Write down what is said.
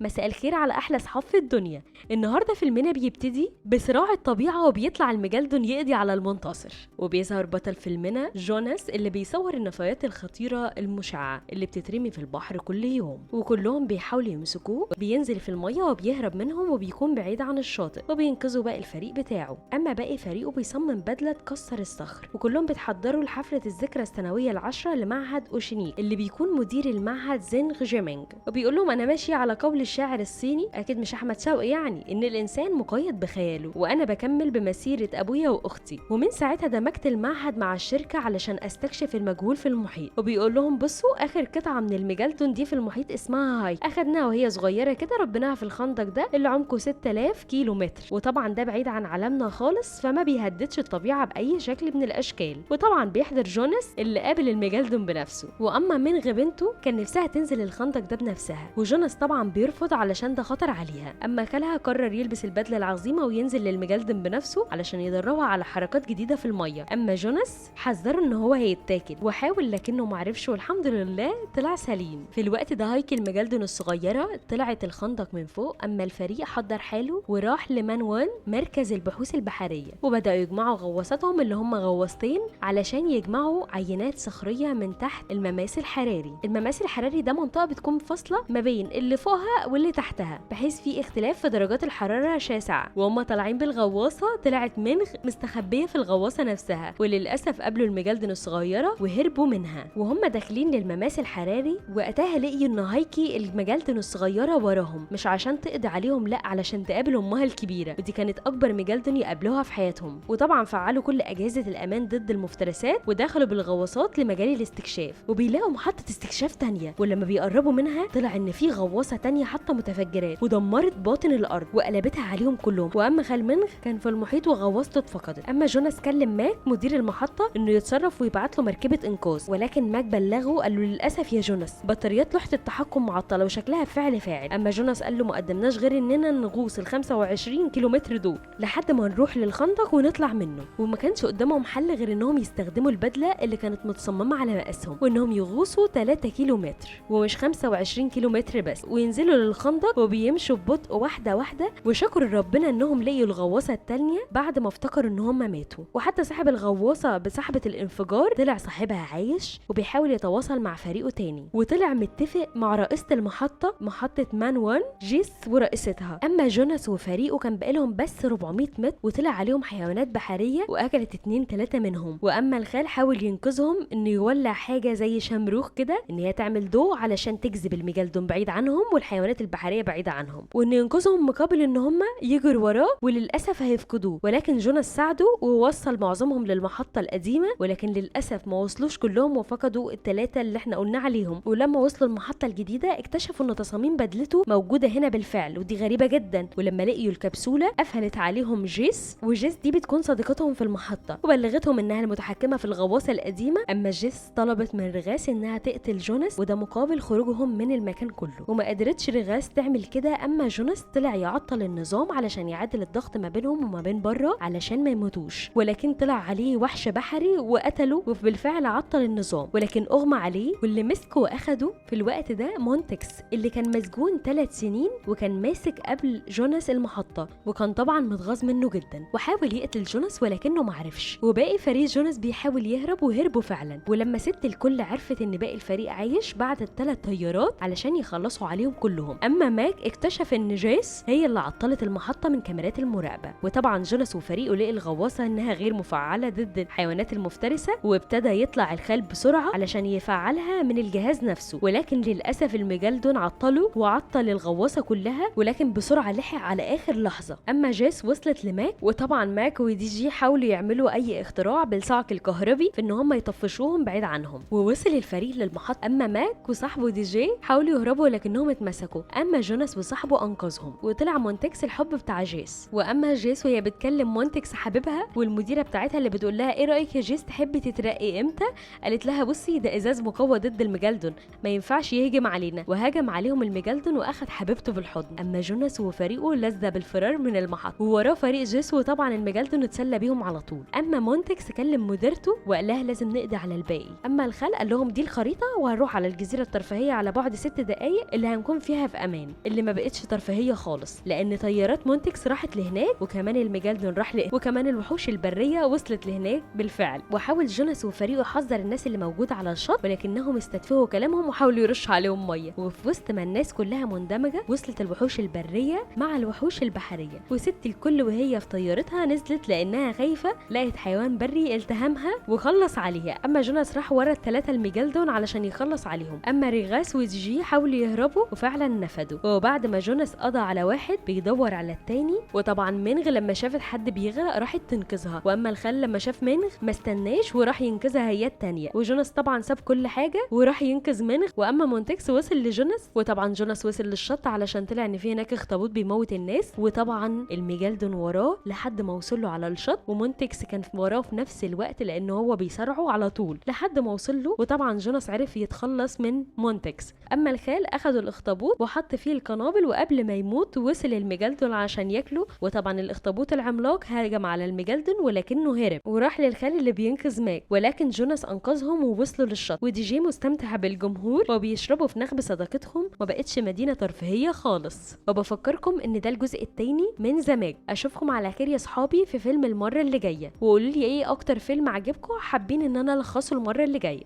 مساء الخير على احلى صحاب في الدنيا. النهارده فيلمنا بيبتدي بصراع الطبيعه وبيطلع الميجالدون يقضي على المنتصر، وبيظهر بطل فيلمنا جوناس اللي بيصور النفايات الخطيره المشعه اللي بتترمي في البحر كل يوم، وكلهم بيحاولوا يمسكوه. بينزل في الميه وبيهرب منهم وبيكون بعيد عن الشاطئ، وبينقذوا باقي الفريق بتاعه. اما باقي فريقه بيصمم بدله تكسر الصخر، وكلهم بيتحضروا لحفله الذكرى السنويه العاشره لمعهد اوشينيك اللي بيكون مدير المعهد زينغ جيمينج، وبيقول لهم انا ماشي على قول الشاعر الصيني، اكيد مش احمد شوقي، يعني ان الانسان مقيد بخياله، وانا بكمل بمسيره ابويا واختي. ومن ساعتها دمجت المعهد مع الشركه علشان استكشف المجهول في المحيط. وبيقول لهم بصوا، اخر قطعه من الميجالدون دي في المحيط اسمها هاي، اخدناها وهي صغيره كده، ربناها في الخندق ده اللي عمقه 6000 كيلو متر، وطبعا ده بعيد عن عالمنا خالص، فما بيهددش الطبيعه باي شكل من الاشكال. وطبعا بيحضر جوناس اللي قابل الميجالدون بنفسه. واما من بنته كان نفسها تنزل الخندق ده بنفسها، وجوناس طبعا بيرفض علشان ده خطر عليها. اما خالها قرر يلبس البدله العظيمه وينزل للميجالدون بنفسه علشان يدربها على حركات جديده في الميه. اما جوناس حذره ان هو هيتاكل وحاول لكنه معرفش، والحمد لله طلع سليم. في الوقت ده هايكي الميجالدون الصغيره طلعت الخندق من فوق. اما الفريق حضر حاله وراح لمانوان مركز البحوث البحريه، وبداوا يجمعوا غواصاتهم اللي هم غواصتين علشان يجمعوا عينات صخريه من تحت المماس الحراري. المماس الحراري ده منطقه بتكون فاصله ما بين اللي فوقها واللي تحتها، بحيث في اختلاف في درجات الحراره شاسعه. وهم طالعين بالغواصه طلعت منغ مستخبيه في الغواصه نفسها، وللاسف قابلوا الميجالدون الصغيره وهربوا منها. وهم داخلين للمماس الحراري وقتها لقيوا ان هايكي الميجالدون الصغيره وراهم، مش عشان تقضي عليهم، لا علشان تقابل امها الكبيره، ودي كانت اكبر ميجالدون يقابلوها في حياتهم. وطبعا فعلوا كل اجهزه الامان ضد المفترسات ودخلوا بالغواصات لمجال الاستكشاف، وبيلاقوا محطه استكشاف تانية. ولما بيقربوا منها طلع ان في غواصه تانية حاطه متفجرات ودمرت باطن الارض وقلبتها عليهم كلهم. واما خال منغ كان في المحيط وغواصته اتفقدت. اما جوناس كلم ماك مدير المحطه انه يتصرف ويبعت له مركبه انقاذ، ولكن ماك بلغه قال له للاسف يا جوناس بطاريات لوحه التحكم معطله وشكلها بفعل فاعل. اما جوناس قال له ما قدمناش غير اننا نغوص ال 25 كيلومتر دول لحد ما نروح للخندق ونطلع منه، وما كانش قدامهم حل غير انهم يستخدموا البدله اللي كانت متصممه على مقاسهم، وانهم يغوصوا 3 كيلومتر ومش 25 كيلومتر بس، وينزلوا للخندق وبيمشوا ببطء واحده واحده. وشكر ربنا انهم لقيوا الغواصه التانية بعد ما افتكروا ان هم ماتوا. وحتى صاحب الغواصه بصاحبه الانفجار طلع صاحبها عايش وبيحاول يتواصل مع فريقه تاني، وطلع متفق مع رئيسه المحطه، محطه مانوان جيس ورئيستها. اما جوناس وفريقه كان بقالهم بس 400 متر وطلع عليهم حيوانات بحريه واكلت 2-3 منهم. واما الخال حاول ينقذهم انه يولع حاجه زي شمروخ كده ان هي تعمل ضوء علشان تجذب الميجالدون بعيد عنهم والحيوانات البحريه بعيده عنهم، وانه ينقذهم مقابل ان هم يجروا وراه، وللاسف هيفقدوه. ولكن جوناس ساعده ووصل معظمهم للمحطه القديمه، ولكن للاسف ما وصلوش كلهم وفقدوا ال3 اللي احنا قلنا عليهم. ولما وصلوا المحطه الجديده اكتشفوا ان تصاميم بدلته موجوده هنا بالفعل، ودي غريبه جدا. ولما لقيوا الكبسوله قفلت عليهم جيس، وجيس دي بتكون صديقتهم في المحطه، وبلغتهم انها المتحكمه في الغواصه القديمه. اما جيس طلبت من رغاس انها تقتل جوناس، وده مقابل خروجهم من المكان كله، وما قدرتش رغاس تعمل كده. اما جوناس طلع يعطل النظام علشان يعدل الضغط ما بينهم وما بين بره علشان ما يموتوش، ولكن طلع عليه وحش بحري وقتله، وبالفعل عطل النظام، ولكن اغمى عليه. واللي مسكه واخده في الوقت ده مونتكس اللي كان مسجون 3 سنين وكان ماسك قبل جوناس المحطه، وكان طبعا متغاظ منه جدا وحاول يقتل جوناس ولكنه معرفش. وباقي فريق جوناس بيحاول يهرب وهربوا فعلا. ولما ست الكل عرفت ان باقي الفريق عايش بعتت 3 طيارات علشان يخلصوا عليهم كلهم. اما ماك اكتشف ان جيس هي اللي عطلت المحطه من كاميرات المراقبه. وطبعا جوناس وفريقه لقي الغواصه انها غير مفعله ضد الحيوانات المفترسه، وابتدى يطلع الخال بسرعه علشان يفعلها من الجهاز نفسه، ولكن للاسف الميجالدون عطله وعطل الغواصه كلها، ولكن بسرعه لحق على اخر لحظه. اما جيس وصلت لماك، وطبعا ماك ودي جي حاولوا يعملوا اي اختراع بالصعق الكهربي في ان هم يطفشوهم بعيد عنهم، ووصل الفريق للمحطه. اما ماك وصاحبه دي جي حاولوا يهربوا لكنهم اتمسكوا. اما جوناس وصاحبه انقذهم، وطلع مونتكس الحب بتاع جيس. واما جيس وهي بتكلم مونتكس حبيبها والمديره بتاعتها اللي بتقول لها ايه رايك يا جيس تحبي تترقي امتى، قالت لها بصي ده ازاز مقوى ضد الميجالدون ما ينفعش يهجم علينا، وهجم عليهم الميجالدون واخد حبيبته بالحضن. اما جوناس وفريقه لذ بالفرار من المحطه، ووراه فريق جيس، وطبعا الميجالدون اتسلى بيهم على طول. اما مونتكس كلم مديرته وقال لها لازم نقضي على الباقي. اما الخال قال لهم دي الخريطه وهنروح على الجزيره الترفيهيه على بعد 6 دقائق اللي هنكون فيها كلها في امان، اللي ما بقتش ترفيهيه خالص، لان طيارات مونتكس راحت لهناك، وكمان الميجالدون راح وكمان الوحوش البريه وصلت لهناك بالفعل. وحاول جوناس وفريقه يحذر الناس اللي موجوده على الشط، ولكنهم استتفهوا كلامهم وحاولوا يرشوا عليهم ميه. وفي وسط ما الناس كلها مندمجه، وصلت الوحوش البريه مع الوحوش البحريه، وست الكل وهي في طيارتها نزلت لانها خايفه، لقت حيوان بري التهمها وخلص عليها. اما جوناس راح ورا الثلاثه الميجالدون علشان يخلص عليهم، اما ريغاس وديجي حاولوا يهربوا وفعلا نفدوا. وبعد ما جوناس قضى على واحد بيدور على التاني، وطبعا منغ لما شافت حد بيغرق راحت تنقذها، واما الخال لما شاف منغ ما استناش وراح ينقذها هي التانيه. وجوناس طبعا ساب كل حاجه وراح ينقذ منغ. واما مونتكس وصل لجوناس، وطبعا جوناس وصل للشط علشان طلع ان في هناك اخطبوط بيموت الناس، وطبعا الميجالدون وراه لحد ما وصل له على الشط، ومونتكس كان وراه في نفس الوقت لان هو بيسرعه على طول لحد ما وصل له. وطبعا جوناس عرف يتخلص من مونتكس. اما الخال اخذ الاخطبوط وحط فيه القنابل، وقبل ما يموت وصل الميجالدون عشان ياكله. وطبعا الاخطبوط العملاق هاجم على الميجالدون ولكنه هرب وراح للخال اللي بينقذ ماك، ولكن جوناس انقذهم ووصلوا للشط. وديجي مستمتع بالجمهور وبيشربوا في نخب صداقتهم، ما بقتش مدينه ترفيهيه خالص. وبفكركم ان ده الجزء التاني من زماج. اشوفكم على خير يا صحابي في فيلم المره اللي جايه، وقولوا لي ايه اكتر فيلم عجبكم حابين ان انا الخصه المره اللي جايه.